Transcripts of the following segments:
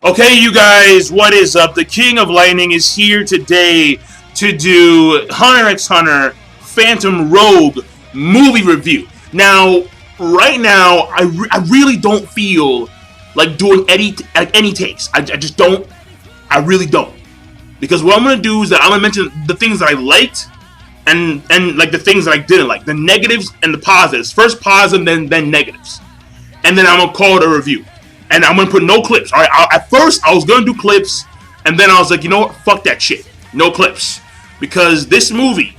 Okay, you guys, what is up? The King of Lightning is here today to do Hunter x Hunter Phantom Rogue movie review. Now, right now, I really don't feel like doing any takes. I just don't. I really don't. Because what I'm going to do is that I'm going to mention the things that I liked and like the things that I didn't like. The negatives and the positives. First positive, then negatives. And then I'm going to call it a review. And I'm going to put no clips. All right. At first, I was going to do clips. And then I was like, you know what? Fuck that shit. No clips. Because this movie,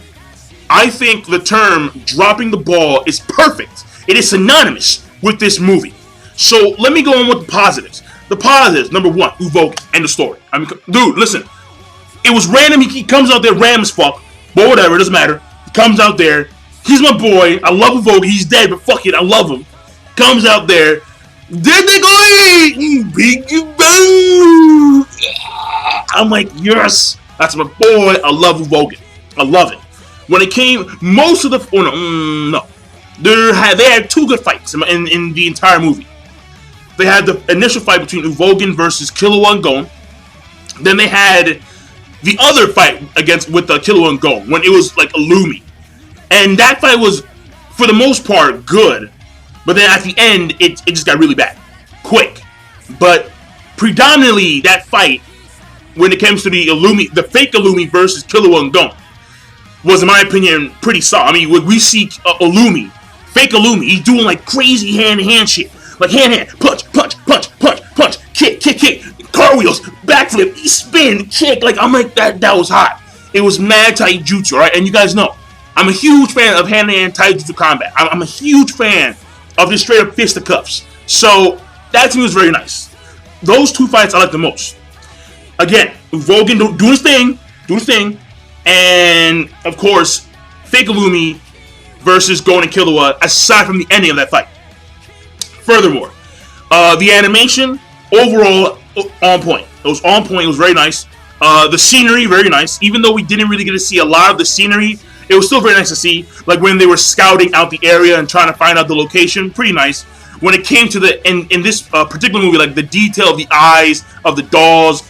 I think the term dropping the ball is perfect. It is synonymous with this movie. So let me go on with the positives. The positives, number one, Rouge and the story. I mean, dude, listen. It was random. He comes out there random as fuck. But whatever, it doesn't matter. He comes out there. He's my boy. I love Rouge. He's dead, but fuck it. I love him. Comes out there. Did they go eat? Big bang. Yeah. I'm like, yes. That's my boy. I love Rouge. I love it. When it came, most of the... Oh, no. They had two good fights in the entire movie. They had the initial fight between Rouge versus Killua and Gon. Then they had the other fight with Killua and Gon when it was like Illumi. And that fight was, for the most part, good. But then at the end, it just got really bad. Quick. But predominantly, that fight, when it comes to the fake Illumi versus Killua and Gon, was, in my opinion, pretty solid. I mean, when we see Illumi, fake Illumi, he's doing like crazy hand-to-hand shit. Like hand-to-hand, punch, kick, cartwheels, backflip, spin, kick. Like, I'm like, that was hot. It was mad taijutsu, right? And you guys know, I'm a huge fan of hand-to-hand taijutsu combat. I'm a huge fan of just straight-up fisticuffs. So, that to me was very nice. Those two fights I like the most. Again, Rouge doing his thing, and, of course, fake Illumi versus Gon and Killua, aside from the ending of that fight. Furthermore, the animation, overall, on point. It was on point. It was very nice. The scenery, very nice. Even though we didn't really get to see a lot of the scenery, it was still very nice to see. Like when they were scouting out the area and trying to find out the location, pretty nice. When it came to in this particular movie, like the detail of the eyes of the dolls,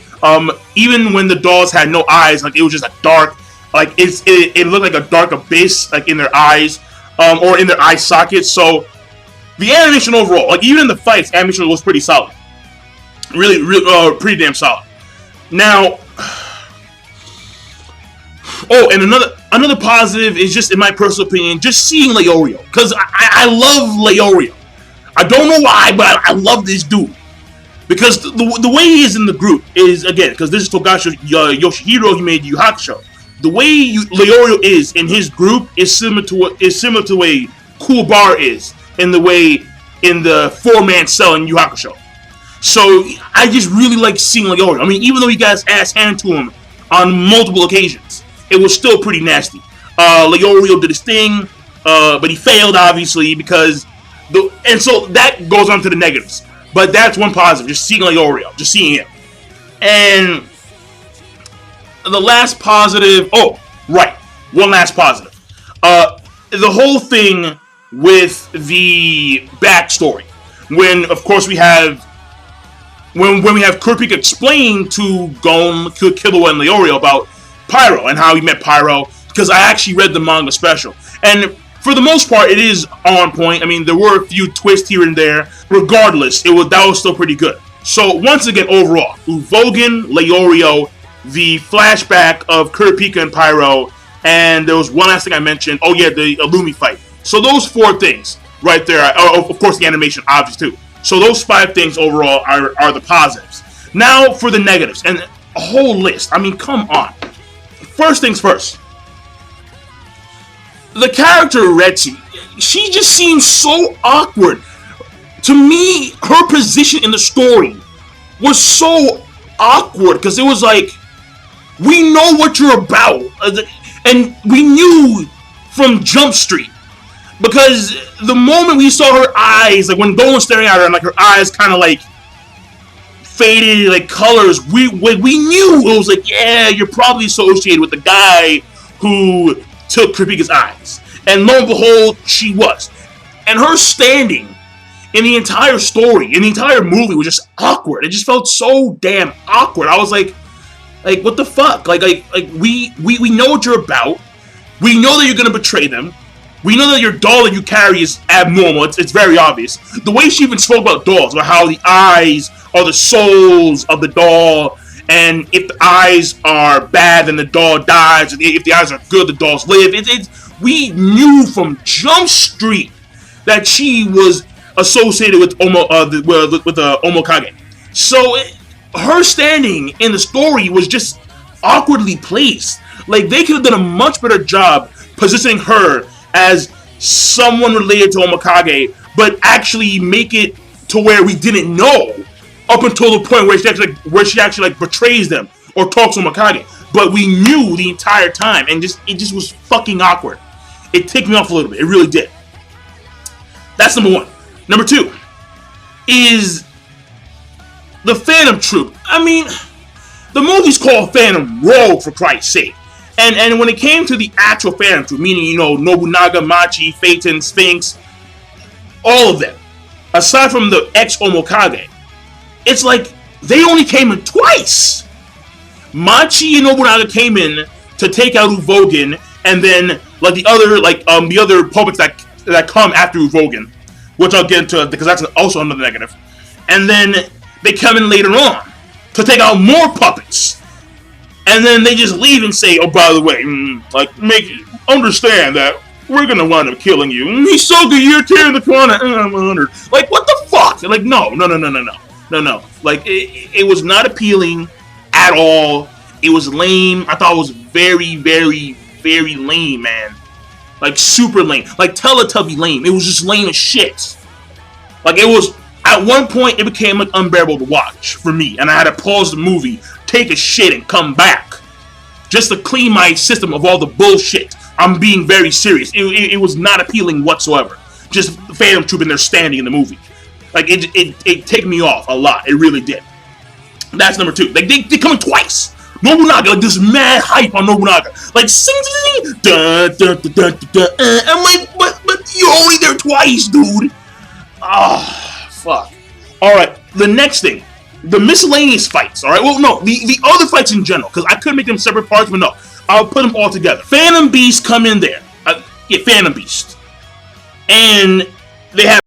even when the dolls had no eyes, like it was just a dark, like it looked like a dark abyss, like in their eyes, or in their eye sockets. So the animation overall, like even in the fights, animation was pretty solid. Really, pretty damn solid. Now, and another positive is just, in my personal opinion, just seeing Leorio, because I love Leorio. I don't know why, but I love this dude. Because the way he is in the group is, again, because this is Togashi Yoshihiro, he made Yu Hakusho. The way Leorio is in his group is similar to the way Kuwabara is in the four-man cell in Yu Hakusho. So I just really like seeing Leorio. I mean, even though he got his ass handed to him on multiple occasions, it was still pretty nasty. Leorio did his thing, but he failed, obviously, because and so that goes on to the negatives. But that's one positive, just seeing Leorio, just seeing him. And the last positive, one last positive. The whole thing with the backstory. When, of course, we have Kurapika explain to Gon, Killua, and Leorio about Pyro and how he met Pyro, because I actually read the manga special. And for the most part, it is on point. I mean, there were a few twists here and there. Regardless, that was still pretty good. So, once again, overall, Rouge, Leorio, the flashback of Kurapika and Pyro, and there was one last thing I mentioned. Oh, yeah, the Illumi fight. So, those four things right there. Of course, the animation, obviously, too. So, those 5 things overall are the positives. Now, for the negatives, and a whole list. I mean, come on. First things first. The character Retsu, she just seems so awkward. To me, her position in the story was so awkward because it was like, we know what you're about, and we knew from Jump Street, because the moment we saw her eyes, like when Gon was staring at her, and like her eyes kind of like faded, like colors, we knew it was like, yeah, you're probably associated with the guy who took Kurapika's eyes. And lo and behold, she was. And her standing in the entire story, in the entire movie was just awkward. It just felt so damn awkward. I was like what the fuck? Like we know what you're about. We know that you're gonna betray them. We know that your doll that you carry is abnormal. It's very obvious. The way she even spoke about dolls, about how the eyes are the souls of the doll, and if the eyes are bad, then the doll dies. If the eyes are good, the dolls live. We knew from Jump Street that she was associated with Omokage. So her standing in the story was just awkwardly placed. Like, they could have done a much better job positioning her as someone related to Omokage, but actually make it to where we didn't know up until the point where she actually betrays them or talks to Omokage. But we knew the entire time, and it just was fucking awkward. It ticked me off a little bit. It really did. That's number one. Number two is the Phantom Troupe. I mean, the movie's called Phantom Rogue, for Christ's sake. And when it came to the actual Phantom Troupe, meaning, Nobunaga, Machi, Phaeton, Sphinx, all of them, aside from the ex-Omokage, it's like they only came in twice. Machi and Nobunaga came in to take out Uvogin, and then the other puppets that come after Uvogin, which I'll get into because that's also another negative. And then they come in later on to take out more puppets. And then they just leave and say, oh, by the way, understand that we're going to wind up killing you. Hisoka, you're tearing the corner. I'm honored. Like, what the fuck? Like, no. Like, it was not appealing at all. It was lame. I thought it was very, very, very lame, man. Like, super lame. Like, Teletubby lame. It was just lame as shit. Like, it was, at one point, it became, unbearable to watch for me. And I had to pause the movie, take a shit, and come back. Just to clean my system of all the bullshit. I'm being very serious. It was not appealing whatsoever. Just Phantom Troupe and their standing in the movie. Like, it ticked me off a lot. It really did. That's number two. Like, they come in twice. Nobunaga, like, this mad hype on Nobunaga. Like, sing, dun, dun, dun, dun, dun, I'm like, but you're only there twice, dude. Ah, fuck. Alright, the next thing. The miscellaneous fights, alright? Well, no, the other fights in general, because I could make them separate parts, but no. I'll put them all together. Phantom Beast come in there. Phantom Beast. And they have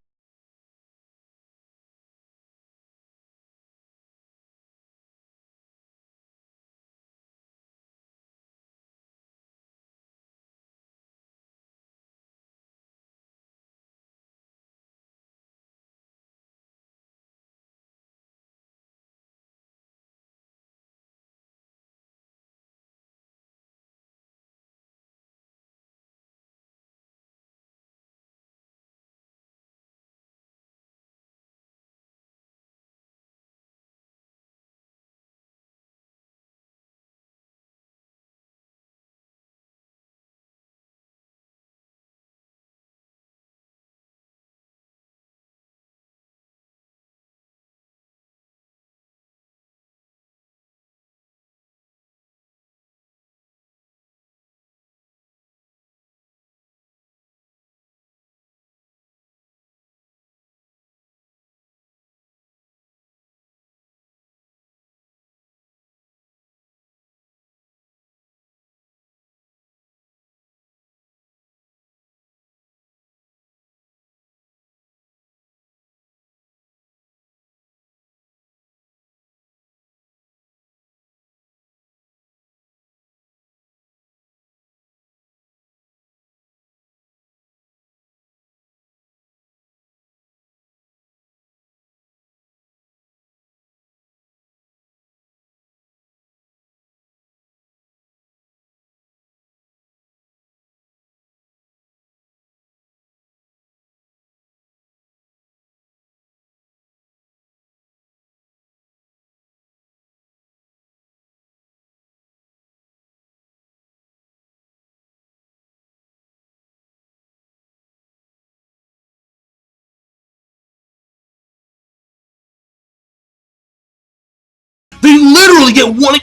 they literally get one,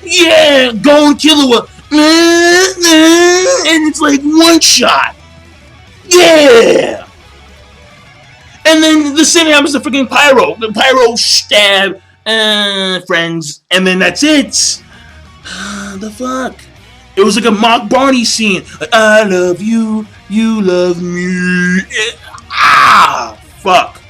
go and kill her, and it's like one shot. Yeah! And then the same happens to freaking Pyro. The Pyro stab friends, and then that's it. The fuck? It was like a mock Barney scene. Like, I love you, you love me. Fuck.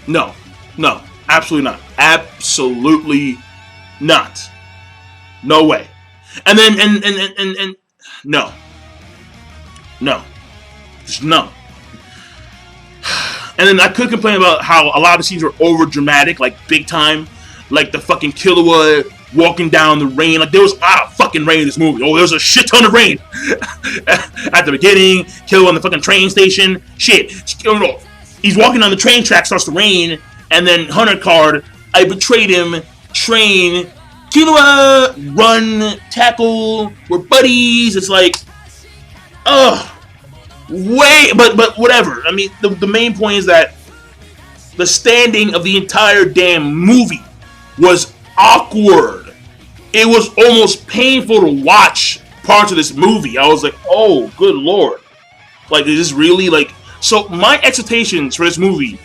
No, no. Absolutely not. Absolutely not. No way. And then and no. No. Just no. And then I could complain about how a lot of the scenes were over dramatic, like big time. Like the fucking Killua walking down the rain. Like there was a lot of fucking rain in this movie. Oh, there was a shit ton of rain. At the beginning, Killua on the fucking train station. Shit. He's walking on the train track, starts to rain, and then Hunter card, I betrayed him, train, Killua, run, tackle, we're buddies. It's like, ugh. But whatever. I mean, the main point is that the standing of the entire damn movie was awkward. It was almost painful to watch parts of this movie. I was like, oh, good lord. Like, is this really, like... So, my expectations for this movie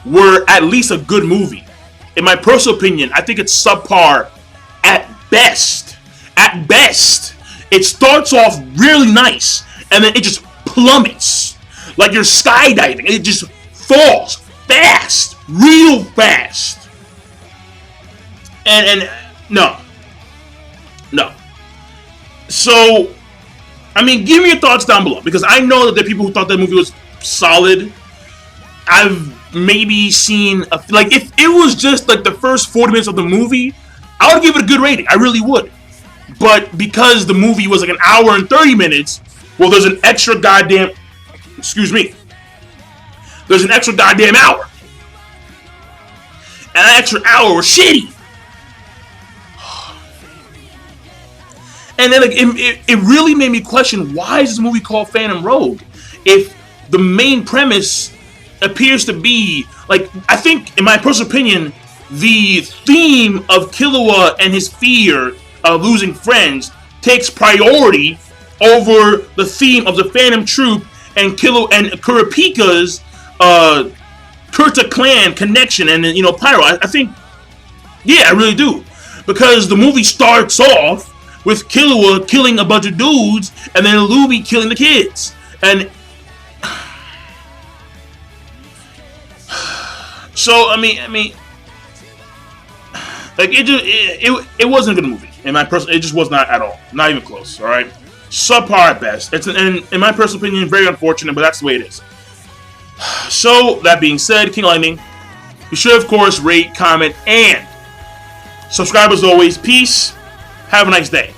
were at least a good movie. In my personal opinion, I think it's subpar at best. At best. It starts off really nice, and then it just plummets. Like you're skydiving. It just falls fast. Real fast. And no. No. So, I mean, give me your thoughts down below. Because I know that there are people who thought that movie was solid. I've maybe seen, like, if it was just, like, the first 40 minutes of the movie, I would give it a good rating. I really would. But because the movie was, like, an hour and 30 minutes, well, there's an extra goddamn, excuse me, there's an extra goddamn hour. And that extra hour was shitty. And then like, it really made me question, why is this movie called Phantom Rogue? If the main premise appears to be, like, I think, in my personal opinion, the theme of Killua and his fear of losing friends takes priority over the theme of the Phantom Troupe and Killua and Kurapika's Kurta clan connection and, you know, Pyro. I think, yeah, I really do. Because the movie starts off with Killua killing a bunch of dudes, and then Luby killing the kids. And so, I mean, like it wasn't a good movie. In my personal, it just was not at all, not even close. All right, subpar at best. It's and in my personal opinion, very unfortunate, but that's the way it is. So that being said, King Lightning, be sure, of course, rate, comment, and subscribe as always. Peace. Have a nice day.